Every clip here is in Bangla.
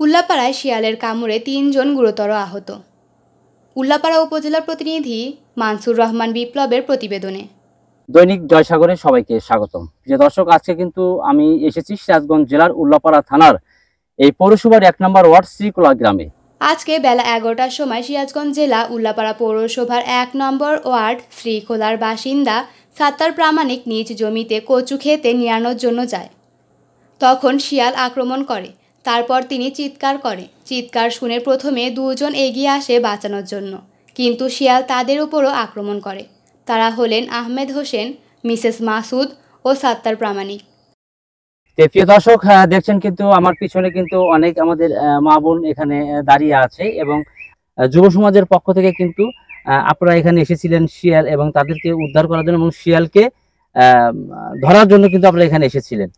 উল্লাপাড়ায় শিয়ালের কামড়ে ৩ জন গুরুতর আহত। উল্লাপাড়া উপজেলার প্রতিনিধি মানসুর রহমান বিপ্লবের প্রতিবেদনে। দৈনিক জয়সাগরে সবাইকে স্বাগতম। প্রিয় দর্শক, আজকে কিন্তু আমি এসেছি সিরাজগঞ্জ জেলার উল্লাপাড়া থানার এই পৌরসভার ১ নম্বর ওয়ার্ড শ্রীকোলা গ্রামে। আজকে বেলা ১১টার সময় সিরাজগঞ্জ জেলা উল্লাপাড়া পৌরসভার ১ নম্বর ওয়ার্ড শ্রীকোলার বাসিন্দা সাত্তার প্রামাণিক নিজ জমিতে কচু খেতে নিড়ানোর জন্য যায়। তখন শিয়াল আক্রমণ করে। তারপর তিনি চিৎকার শুনে প্রথমে ২ জন এগিয়ে আসে বাঁচানোর জন্য, কিন্তু শিয়াল তাদের উপরও আক্রমণ করে। তারা হলেন আহমেদ হোসেন, মিসেস মাসুদ ও সাত্তার প্রামাণিক। প্রিয় দর্শক, দেখছেন কিন্তু আমার পিছনে কিন্তু অনেক আমাদের মা বোন এখানে দাঁড়িয়ে আছে এবং যুব সমাজের পক্ষ থেকে কিন্তু আপনারা এখানে এসেছিলেন শিয়াল এবং তাদেরকে উদ্ধার করার জন্য এবং শিয়ালকে ধরার জন্য কিন্তু আপনারা এখানে এসেছিলেন।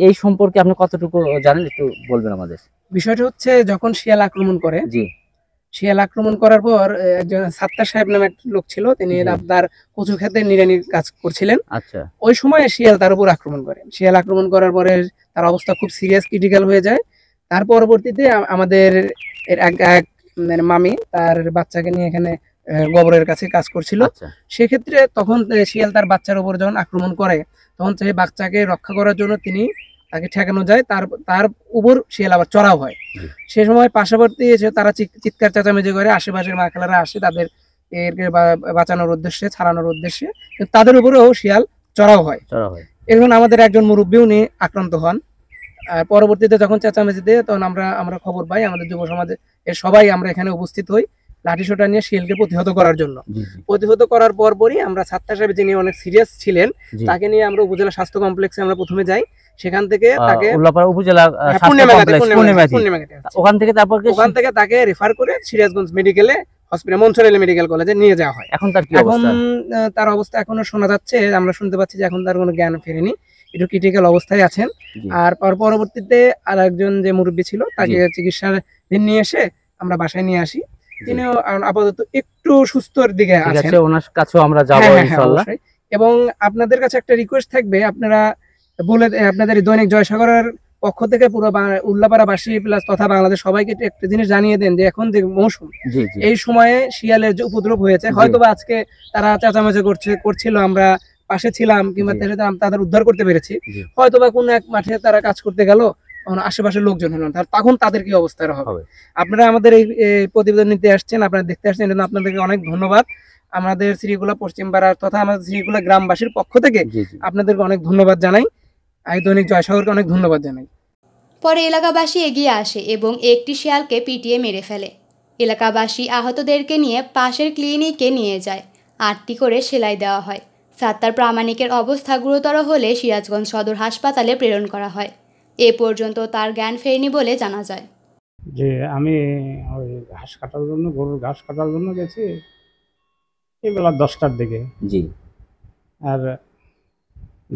এই সম্পর্কে আপনি কতটুকু জানেন একটু বলবেন আমাদের। বিষয়টা হচ্ছে, যখন শিয়াল আক্রমণ করে, জি, শিয়াল আক্রমণ করার পর একজন সাত্তার সাহেব নামে একটা লোক ছিল, তিনি আপনার কচু খেতে নিড়ানির কাজ করছিলেন। আচ্ছা, ওই সময় শিয়াল তার উপর আক্রমণ করে। শিয়াল আক্রমণ করার পরে তার অবস্থা খুব সিরিয়াস, ক্রিটিক্যাল হয়ে যায়। তার পরবর্তীতে আমাদের এক মামি তার বাচ্চাকে নিয়ে এখানে গোবরের কাছে কাজ করছিল। সেক্ষেত্রে তখন শিয়াল তার বাচ্চার উপর যখন আক্রমণ করে, তখন সেই বাচ্চাকে রক্ষা করার জন্য তাকে ঠেকানো যায়, তার উপর শিয়াল আবার চড়াও হয়। সে সময় পার্শ্ববর্তী এসে তারা চিৎকার চেঁচামেচি করে, আশেপাশের মা খালারা আসে তাদের বাঁচানোর উদ্দেশ্যে, ছাড়ানোর উদ্দেশ্যে, কিন্তু তাদের উপরেও শিয়াল চড়াও হয়। এখন আমাদের একজন মুরব্বী উনি আক্রান্ত হন। আর পরবর্তীতে যখন চেঁচামেচি দেয়, তখন আমরা খবর পাই, আমাদের যুব সমাজে সবাই আমরা এখানে উপস্থিত হই লাঠিসোঁটা নিয়ে শিয়ালকে প্রতিহত করার জন্য। প্রতিহত করার পরই আমরা সাত্তার সাহেব, যিনি অনেক সিরিয়াস ছিলেন, তাকে নিয়ে আমরা উপজেলা স্বাস্থ্য কমপ্লেক্সে আমরা প্রথমে যাই। সেখান থেকে তাকে ওখান থেকে তাকে রেফার করে সিরাজগঞ্জ মেডিকেলে হসপিটাল, মনসুর মেডিকেল কলেজে নিয়ে যাওয়া হয়। এখন তার অবস্থা এখনো শোনা যাচ্ছে, আমরা শুনতে পাচ্ছি যে এখন তার কোনো জ্ঞান ফেরেনি, একটু ক্রিটিক্যাল অবস্থায় আছেন। আর পরবর্তীতে আর একজন যে মুরব্বী ছিল, তাকে চিকিৎসার নিয়ে এসে আমরা বাসায় নিয়ে আসি। তিনিও আপাতত একটু সুস্থর দিকে আছেন, ওনার কাছেও আমরা যাব ইনশাআল্লাহ। এবং আপনাদের কাছে একটা রিকোয়েস্ট থাকবে, আপনারা আপনাদের দৈনিক জয়সাগরের পক্ষ থেকে পুরো উল্লাপাড়াবাসী প্লাস তথা বাংলাদেশ সবাইকে একটা জিনিস জানিয়ে দেন যে এখন যে মৌসুম, এই সময়ে শিয়ালের যে উপদ্রব হয়েছে, হয়তোবা আজকে তারা চেঁচামেচি করছিল, আমরা পাশে ছিলাম কিংবা তাদের উদ্ধার করতে পেরেছি। হয়তোবা কোনো এক মাঠে তারা কাজ করতে গেল, আশেপাশের লোকজন হলেন, তখন তাদের কি অবস্থা হবে। আপনারা আমাদের এই প্রতিবেদন নিতে আসছেন, আপনারা দেখতে আসছেন, এজন্য আপনাদেরকে অনেক ধন্যবাদ। আমাদের শ্রীকোলা পশ্চিমপাড়া তথা আমাদের শ্রীকোলা গ্রামবাসীর পক্ষ থেকে আপনাদেরকে অনেক ধন্যবাদ জানাই। দৈনিক জয়সাগরকে অনেক ধন্যবাদ জানাই। পরে এলাকাবাসী এগিয়ে আসে এবং একটি শিয়ালকে পিটিয়ে মেরে ফেলে। এলাকাবাসী আহতদেরকে নিয়ে পাশের ক্লিনিকে নিয়ে যায়। 8টি করে সেলাই দেওয়া হয়। সাত্তার প্রামাণিকের অবস্থা গুরুতর হলে সিরাজগঞ্জ সদর হাসপাতালে প্রেরণ করা হয়। এ পর্যন্ত তার জ্ঞান ফেরেনি বলে জানা যায়। যে আমি ওই গরুর ঘাস কাটার জন্য গেছি এই বেলা 10টার দিকে। জি। আর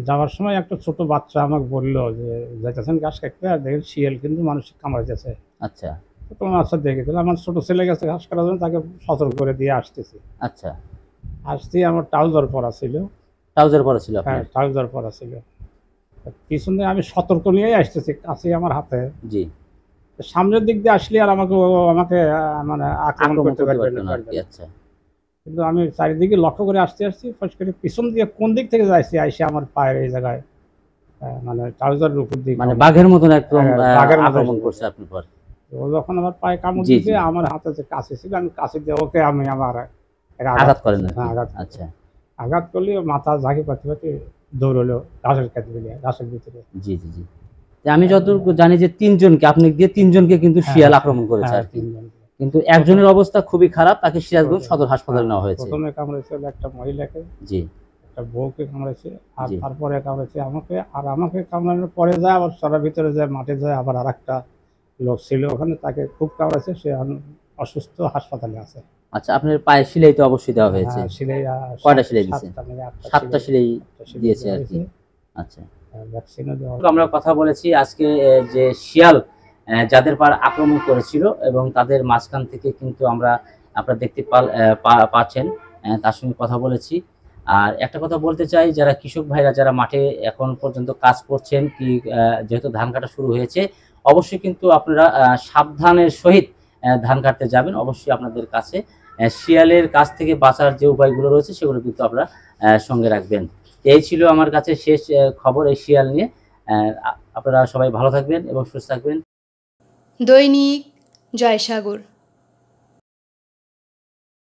যাওয়ার সময় একটা ছোট বাচ্চা আমাকে বললো যে যাইতেছেন ঘাস কাটতে, আর দেখেন শিয়াল কিন্তু মানুষ কামড়াইতেছে। আচ্ছা, তোমার আচ্ছা দেখে দিলে আমার ছোট ছেলে গেছে ঘাস কাটার জন্য, তাকে সতর্ক করে দিয়ে আসতেছি। আচ্ছা, আসতে আমার ট্রাউজার পরা ছিল। হ্যাঁ, ট্রাউজার পরা ছিল। পিছনে আমি সতর্ক নিয়েই আসতেছি, কাছে আমার হাতে। জি। সামনের দিক দিয়ে আসলে আর আমাকে মানে আক্রমণ করতে পারবে না। আচ্ছা, কিন্তু আমি চারিদিকে লক্ষ্য করে আসতে ফস করে পিছন দিয়ে কোন দিক থেকে যাইছি, আইসে আমার পায়ের এই জায়গায় মানে ট্রাউজারের উপর দিকে, মানে বাঘের মতন একদম আক্রমণ করছে আপনার পর। ও যখন আমার পায়ে কামড় দিয়েছে, আমার হাতে যে কাছে ছিল, আমি কাছে দিয়ে ওকে আমার আঘাত করেন। আচ্ছা, আঘাত করলে মাথা ঝাঁকি পাতে পাতে দৌড়লো ঘাসের ভিতরে। জি জি জি। আমি যতটুকু জানি যে 3 জনকে, আপনি দিয়ে 3 জনকে কিন্তু শিয়াল আক্রমণ করেছে আর কি। কিন্তু একজনের অবস্থা খুবই খারাপ, তাকে সিরাজগঞ্জ সদর হাসপাতালে নেওয়া হয়েছে। প্রথমে কামড়েছে একটা মহিলাকে, জি, একটা বউকে কামড়েছে, আর তারপরে কামড়েছে আমাকে। আর আমাকে কামড়ানোর পরে যায় আবার সরার ভিতরে যায়, মাঠে যায়, আবার আরেকটা লোক ছিল ওখানে, তাকে খুব কামড়েছে, সে অসুস্থ, হাসপাতালে আছে। আচ্ছা, আপনার পায়ে সেলাই তো অবশ্যই দেওয়া হয়েছে। সেলাই কয়টা সেলাই দিয়েছে? 7টা সেলাই দিয়েছে আর কি। আচ্ছা, আমরা কথা বলেছি আজকে যে শিয়াল যাদের পার আক্রমণ করেছিল এবং তাদের মাঝখান থেকে কিন্তু আপনারা দেখতে পাচ্ছেন, তার সঙ্গে কথা বলেছি। আর একটা কথা বলতে চাই, যারা কৃষক ভাইরা যারা মাঠে এখন পর্যন্ত কাজ করছেন, কি যেহেতু ধান কাটা শুরু হয়েছে, অবশ্যই কিন্তু আপনারা সাবধানের সহিত ধান কাটতে যাবেন। অবশ্যই আপনাদের কাছে শিয়ালের কাছ থেকে বাঁচার যে উপায়গুলো রয়েছে সেগুলো কিন্তু আপনারা সঙ্গে রাখবেন। এই ছিল আমার কাছে শেষ খবর এই শিয়াল নিয়ে। আপনারা সবাই ভালো থাকবেন এবং সুস্থ থাকবেন। দৈনিক জয়সাগর।